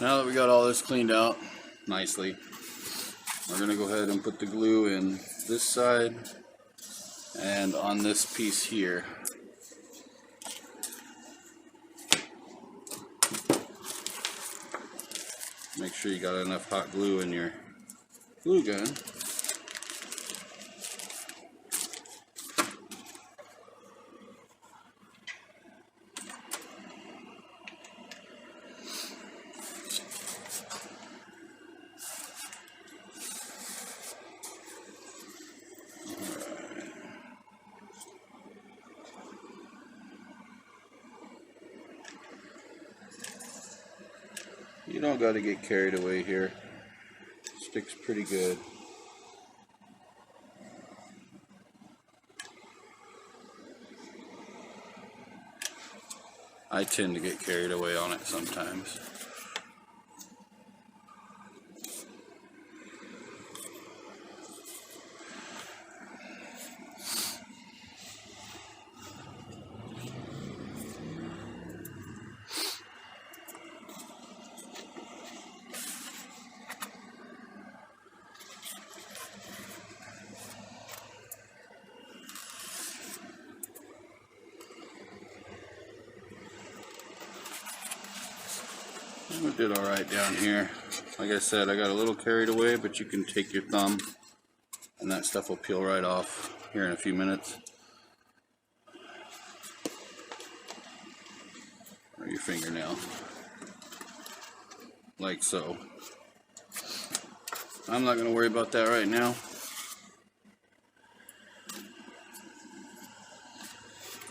Now that we got all this cleaned out nicely, we're going to go ahead and put the glue in this side and on this piece here. Make sure you got enough hot glue in your glue gun. You don't got to get carried away here. Sticks pretty good. I tend to get carried away on it sometimes. We did all right down here. Like I said, I got a little carried away, but you can take your thumb and that stuff will peel right off here in a few minutes. Or your fingernail. Like so. I'm not going to worry about that right now.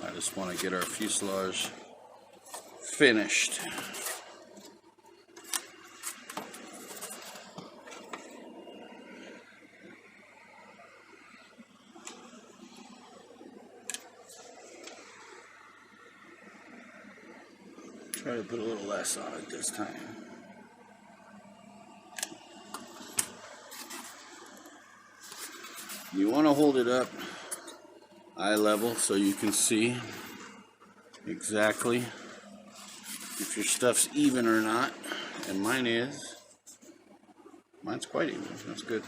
I just want to get our fuselage finished. Try to put a little less on it this time. You want to hold it up eye level so you can see exactly if your stuff's even or not. And mine is. Mine's quite even. That's good.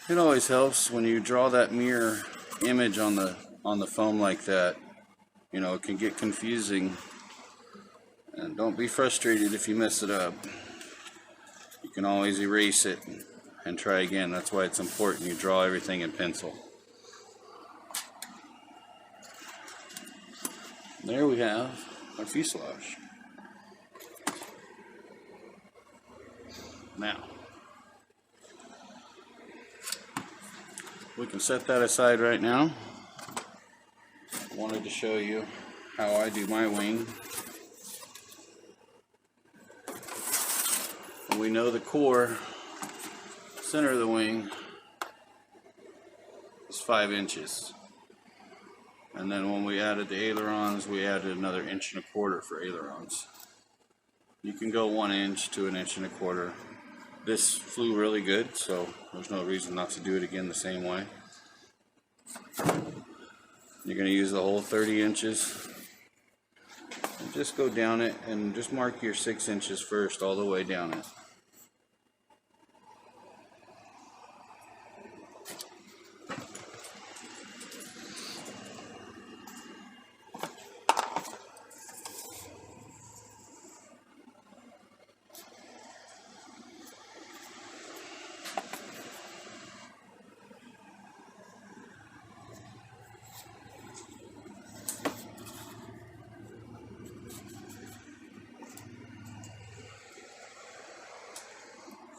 It always helps when you draw that mirror image on the foam like that. You know, it can get confusing, and don't be frustrated if you mess it up. You can always erase it and try again. That's why it's important you draw everything in pencil. There we have our fuselage. Now we can set that aside right now. Wanted to show you how I do my wing. And we know the core, center of the wing, is 5 inches. And then when we added the ailerons, we added another 1.25 inches for ailerons. You can go 1 inch to 1.25 inches. This flew really good, so there's no reason not to do it again the same way. You're going to use the whole 30 inches. And just go down it and just mark your 6 inches first all the way down it.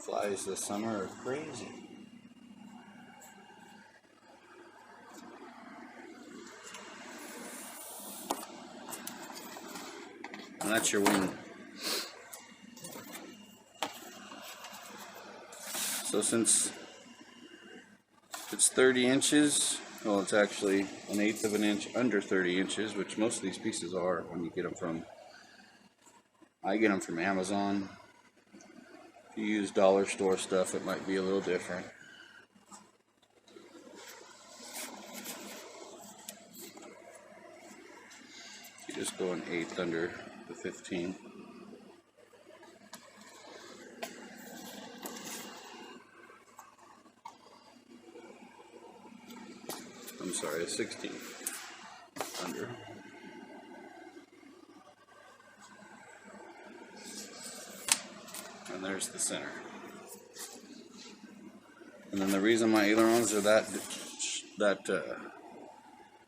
Flies this summer are crazy. And that's your wing. So since it's 30 inches, well, it's actually 1/8 of an inch under 30 inches, which most of these pieces are when you get them from, I get them from Amazon. If you use dollar store stuff, it might be a little different. If you just go an eighth under the 15. I'm sorry, a 16 under. And there's the center. And then the reason my ailerons are that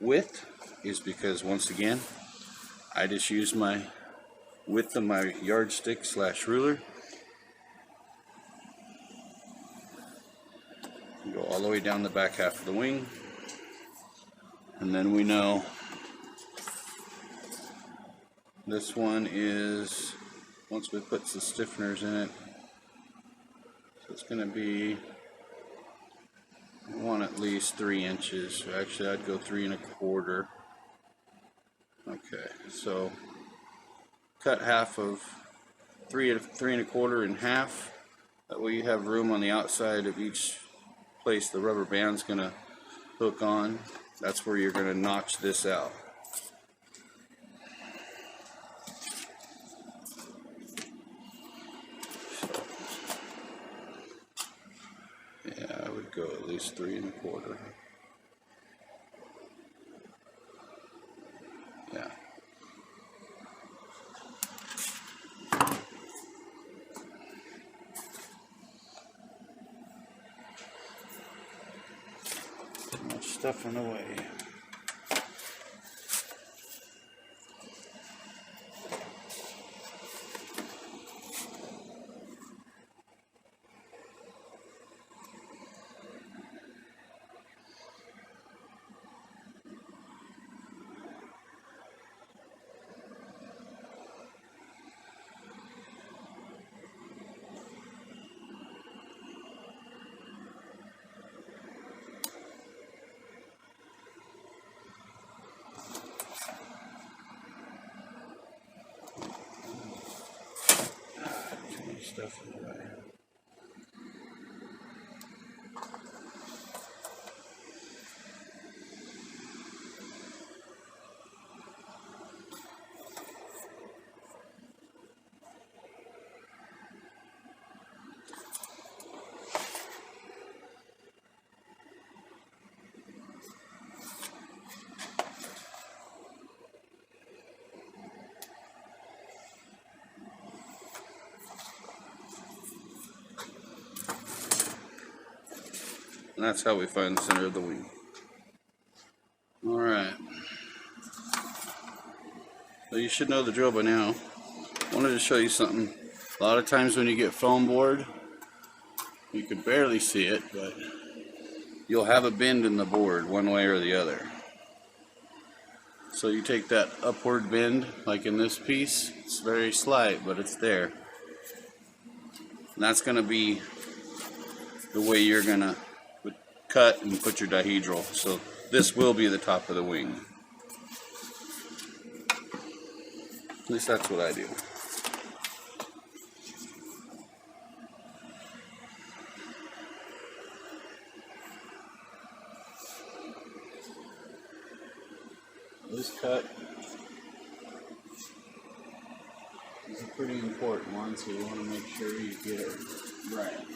width is because, once again, I just use my width of my yardstick / ruler. Go all the way down the back half of the wing. And then we know this one is, once we put some stiffeners in it, so it's going to be, I want at least 3 inches. Actually, I'd go 3 1/4. Okay, so cut half of 3 1/4 in half. That way you have room on the outside of each place the rubber band's going to hook on. That's where you're going to notch this out. Yeah, I would go at least 3 1/4. Yeah. Too much stuff in the way. Stuff in the way. And that's how we find the center of the wing. Alright. So you should know the drill by now. I wanted to show you something. A lot of times when you get foam board, you can barely see it, but you'll have a bend in the board one way or the other. So you take that upward bend, like in this piece, it's very slight, but it's there. And that's going to be the way you're going to cut and put your dihedral. So this will be the top of the wing. At least that's what I do. This cut is a pretty important one, so you want to make sure you get it right.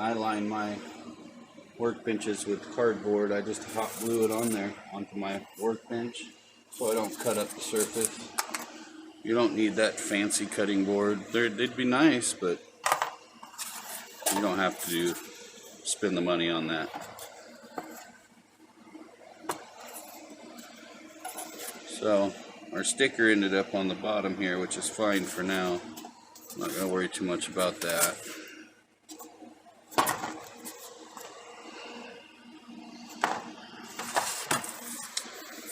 I line my workbenches with cardboard. I just hot glue it on there onto my workbench so I don't cut up the surface. You don't need that fancy cutting board. They'd be nice, but you don't have to spend the money on that. So our sticker ended up on the bottom here, which is fine for now. I'm not going to worry too much about that.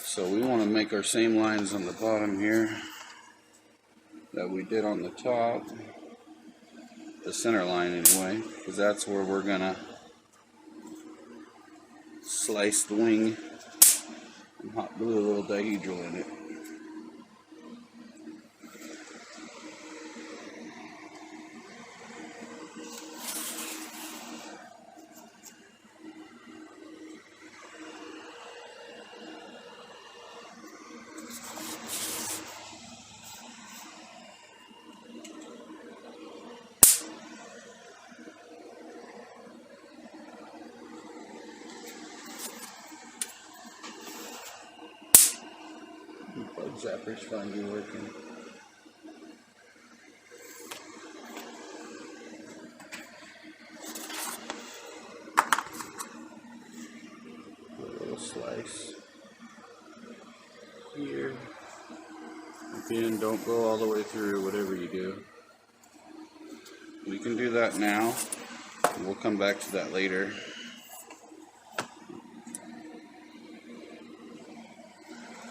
So we want to make our same lines on the bottom here that we did on the top, the center line anyway, because that's where we're going to slice the wing and hot glue a little dihedral in it. Zapper's finally working. A little slice here. Again, don't go all the way through whatever you do. We can do that now. We'll come back to that later.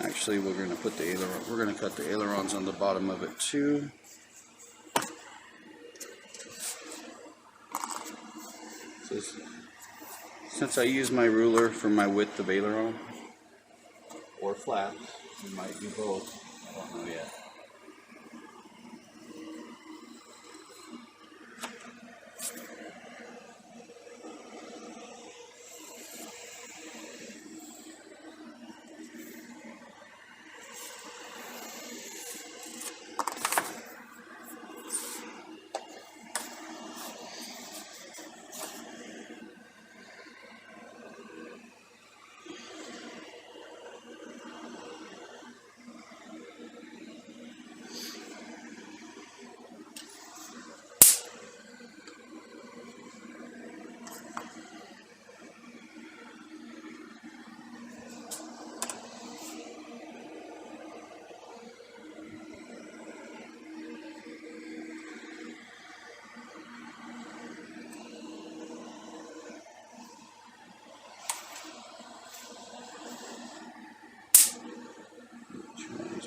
Actually, we're going to put the aileron. We're going to cut the ailerons on the bottom of it too. So, since I use my ruler for my width of aileron or flaps, we might do both. I don't know yet.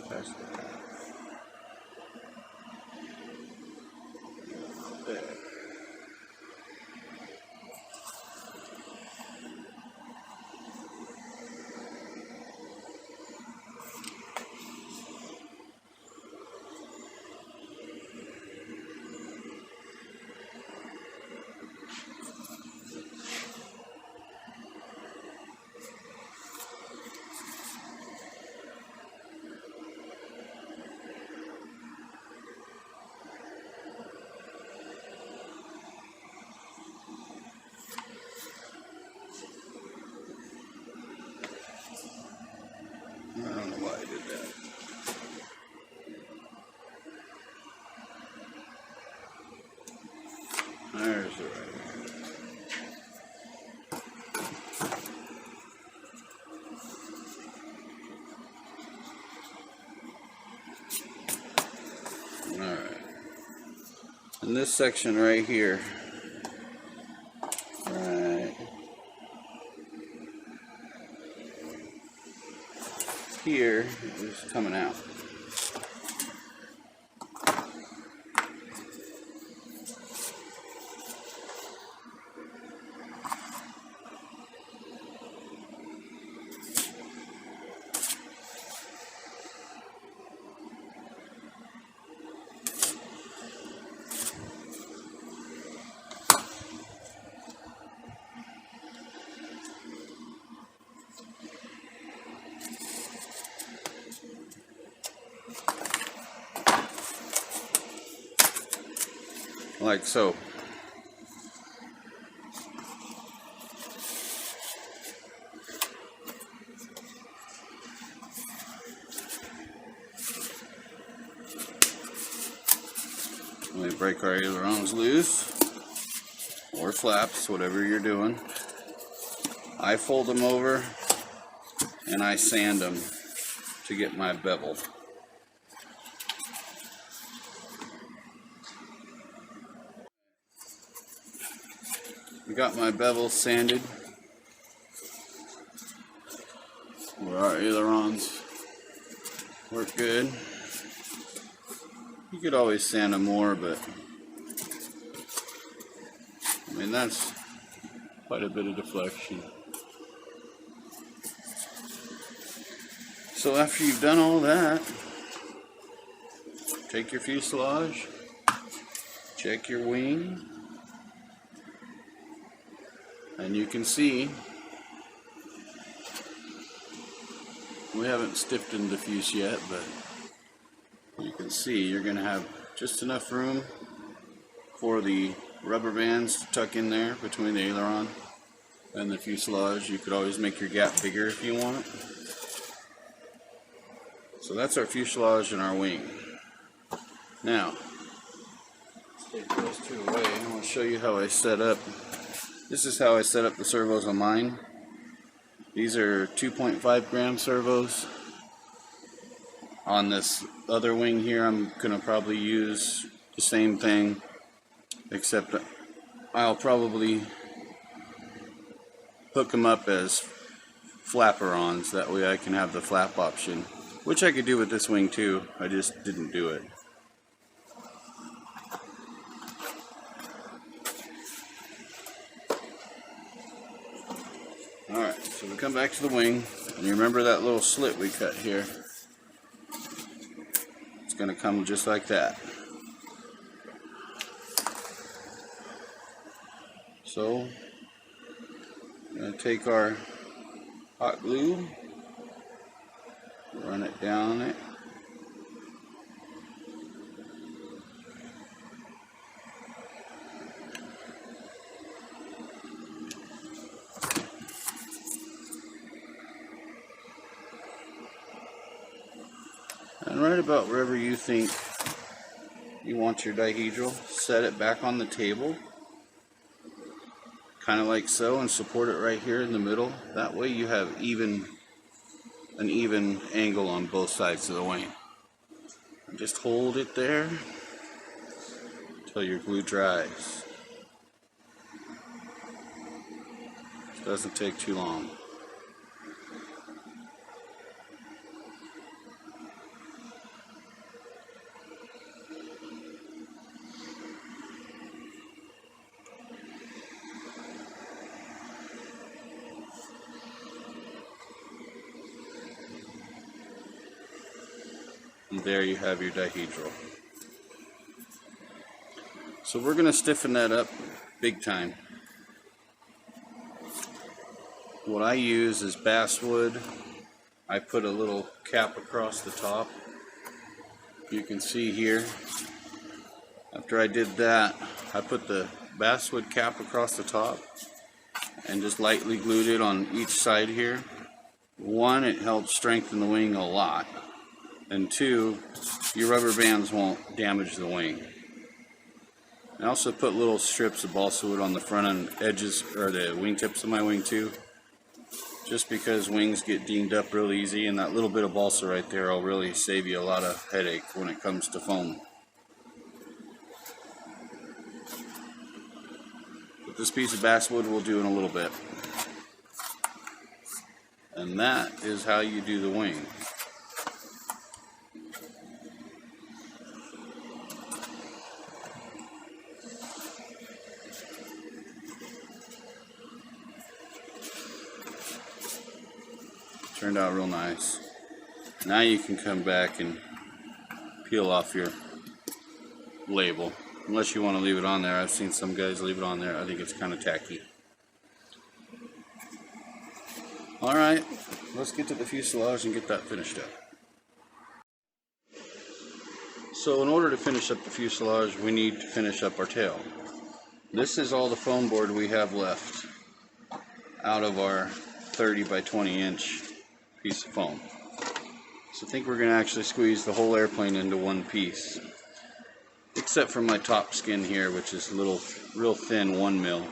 Past the top. There. I don't know why I did that. There's the right one. Alright. In this section right here, right here is coming out. Like so. We break our ailerons loose, or flaps, whatever you're doing. I fold them over and I sand them to get my bevel. I got my bevel sanded where our ailerons work good. You could always sand them more, but I mean that's quite a bit of deflection. So after you've done all that, take your fuselage, check your wing, and you can see we haven't stiffed the fuse yet, but you can see you're going to have just enough room for the rubber bands to tuck in there between the aileron and the fuselage. You could always make your gap bigger if you want. So that's our fuselage and our wing. Now, let's take those two away. I want to show you how I set up. This is how I set up the servos on mine. These are 2.5 gram servos. On this other wing here, I'm going to probably use the same thing, except I'll probably hook them up as flapper-ons. That way I can have the flap option, which I could do with this wing too. I just didn't do it. Alright, so we come back to the wing, and you remember that little slit we cut here? It's going to come just like that. So, I'm going to take our hot glue, run it down it. And right about wherever you think you want your dihedral, set it back on the table, kind of like so, and support it right here in the middle. That way you have an even angle on both sides of the wing. And just hold it there until your glue dries. It doesn't take too long. And there you have your dihedral. So we're going to stiffen that up big time. What I use is basswood. I put a little cap across the top. You can see here. After I did that, I put the basswood cap across the top and just lightly glued it on each side here. One, it helps strengthen the wing a lot. And two, your rubber bands won't damage the wing. I also put little strips of balsa wood on the front end edges, or the wingtips of my wing too, just because wings get dinged up real easy, and that little bit of balsa right there will really save you a lot of headache when it comes to foam. But this piece of basswood we'll do in a little bit. And that is how you do the wing. Turned out real nice. Now you can come back and peel off your label, unless you want to leave it on there. I've seen some guys leave it on there. I think it's kind of tacky. Alright, let's get to the fuselage and get that finished up. So in order to finish up the fuselage, we need to finish up our tail. This is all the foam board we have left out of our 30 by 20 inch piece of foam. So I think we're going to actually squeeze the whole airplane into one piece, except for my top skin here, which is little real thin 1 mil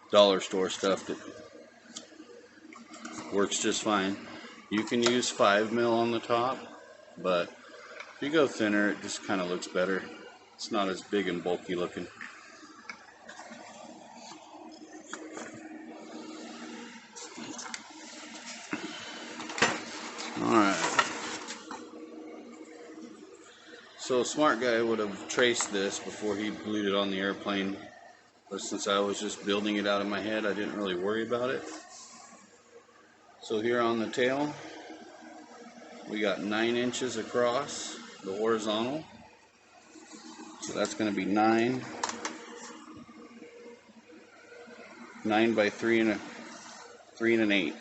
dollar store stuff that works just fine. You can use 5 mil on the top, but if you go thinner, it just kind of looks better. It's not as big and bulky looking. Alright, so a smart guy would have traced this before he glued it on the airplane, but since I was just building it out of my head, I didn't really worry about it. So here on the tail, we got 9 inches across the horizontal, so that's going to be 9 by 3 and 1/8.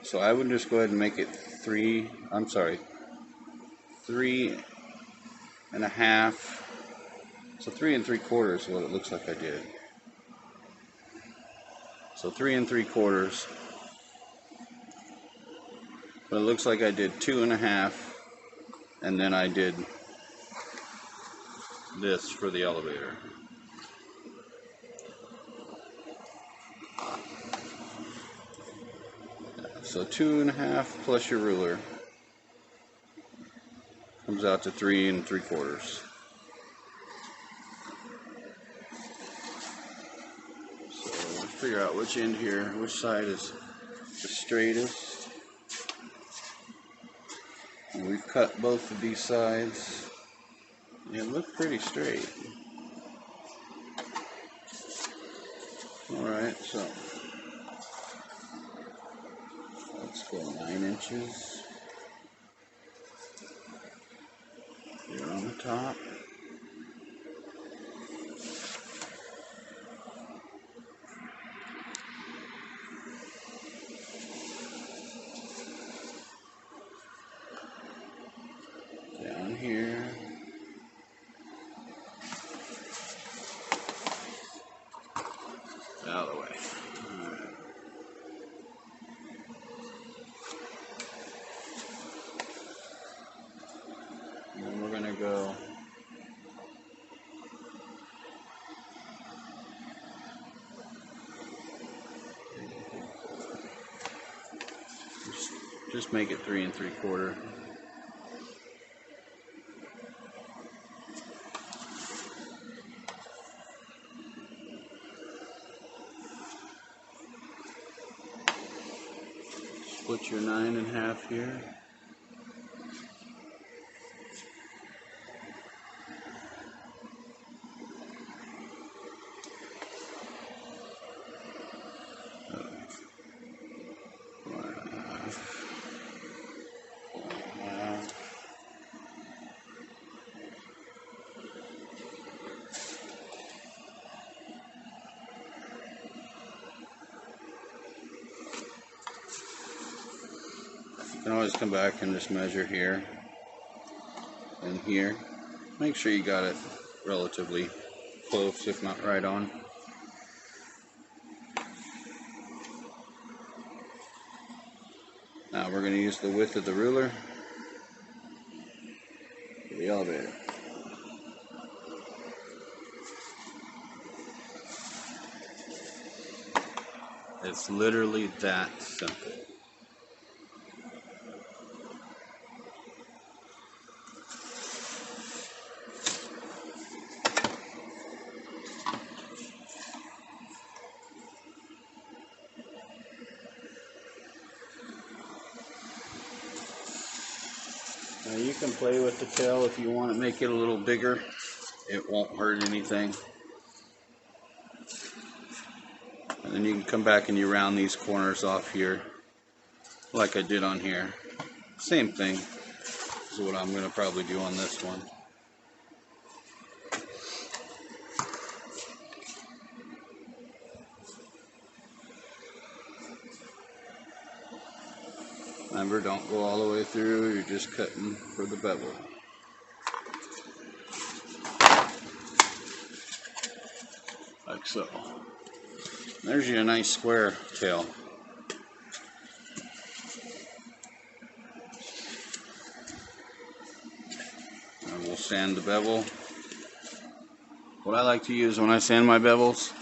So I would just go ahead and make it 3 and a half. So 3 3/4 is what it looks like I did. So 3 3/4. But it looks like I did 2.5, and then I did this for the elevator. So 2.5 plus your ruler comes out to 3 3/4. So let's figure out which end here, which side is the straightest. And we've cut both of these sides. It looks pretty straight. Alright, so let's go 9 inches here on the top. Down here. Out of the way. Alright. And then we're gonna go just make it 3 3/4. Split your 9 in half here. You can always come back and just measure here and here. Make sure you got it relatively close, if not right on. Now we're going to use the width of the ruler for the elevator. It's literally that simple. Now you can play with the tail if you want to make it a little bigger. It won't hurt anything. And then you can come back and you round these corners off here like I did on here. Same thing is what I'm going to probably do on this one. Remember, don't go all the way through, you're just cutting for the bevel. Like so. There's you a nice square tail. And we'll sand the bevel. What I like to use when I sand my bevels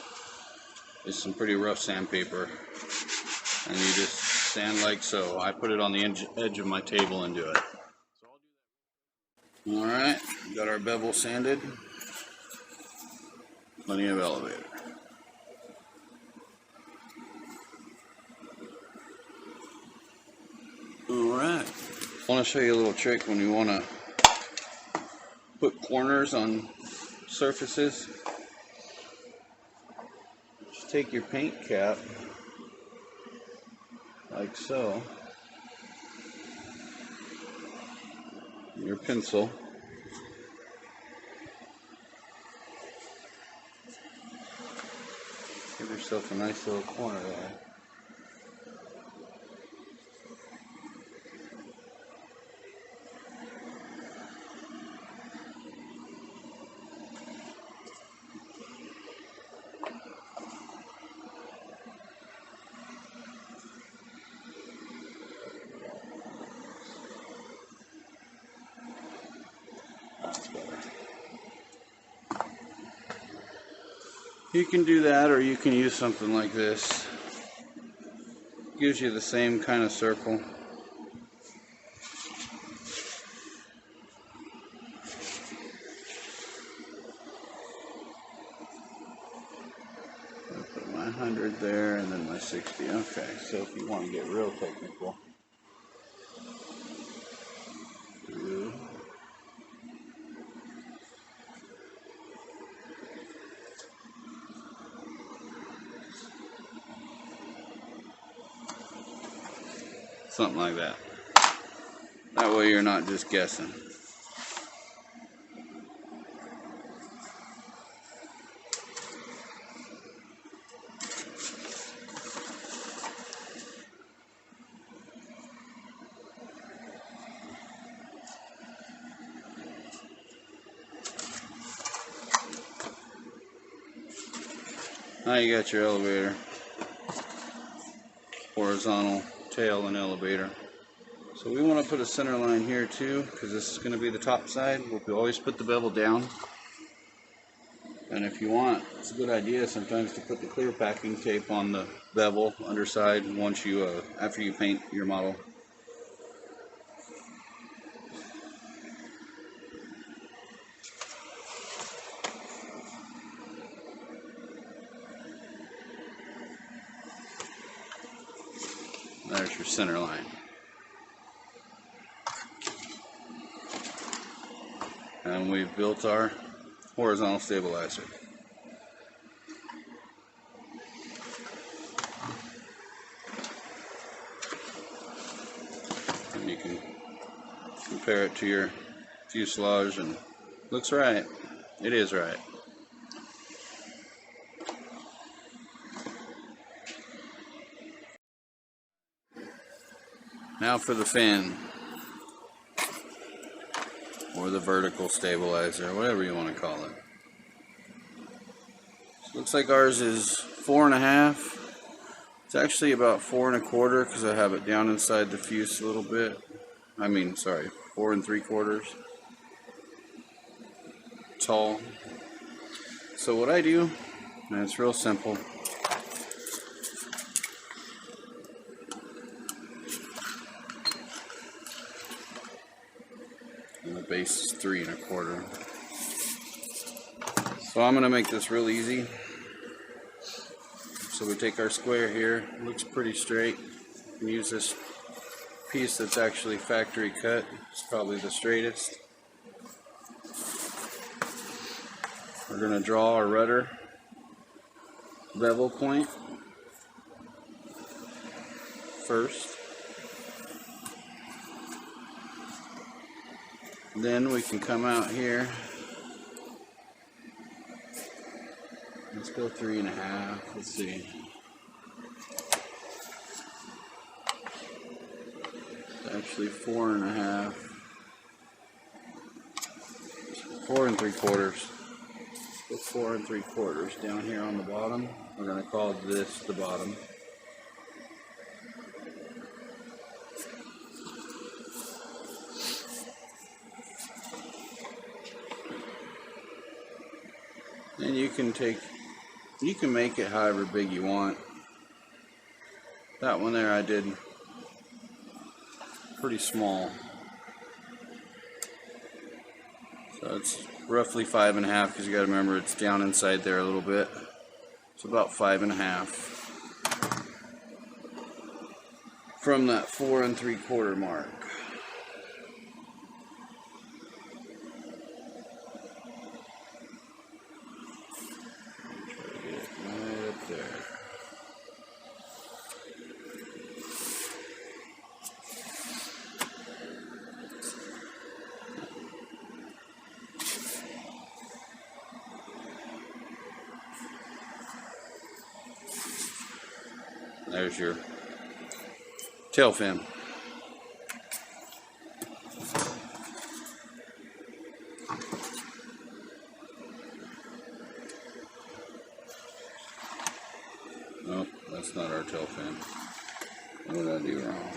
is some pretty rough sandpaper. And you just sand like so. I put it on the edge of my table and do it. Alright, got our bevel sanded. Plenty of elevator. Alright, I want to show you a little trick when you want to put corners on surfaces. Just take your paint cap like so, your pencil, give yourself a nice little corner there. You can do that, or you can use something like this. Gives you the same kind of circle. I'll put my 100 there and then my 60. Okay, so if you want to get real technical, something like that. That way you're not just guessing. Now you got your elevator, horizontal tail and elevator. So we want to put a center line here too, because this is going to be the top side. We'll always put the bevel down. And if you want, it's a good idea sometimes to put the clear packing tape on the bevel underside once you after you paint your model. There's your center line. And we've built our horizontal stabilizer. And you can compare it to your fuselage and looks right. It is right. Now for the fin, or the vertical stabilizer, whatever you want to call it. So looks like ours is 4.5. It's actually about 4 1/4 because I have it down inside the fuse a little bit. I mean, sorry, 4 3/4 tall. So what I do, and it's real simple. And the base is 3 1/4. So I'm going to make this real easy. So we take our square here. It looks pretty straight. You can use this piece that's actually factory cut. It's probably the straightest. We're going to draw our rudder bevel point first. Then we can come out here. Let's go 3 1/2. Let's see. It's actually 4 1/2. 4 3/4. Put 4 3/4 down here on the bottom. We're going to call this the bottom. And you can make it however big you want. That one there I did pretty small. So it's roughly 5 1/2 because you got to remember it's down inside there a little bit. It's about 5 1/2 from that 4 3/4 mark. There. There's your tail fin. Nope, that's not our tail fin. What did I do wrong?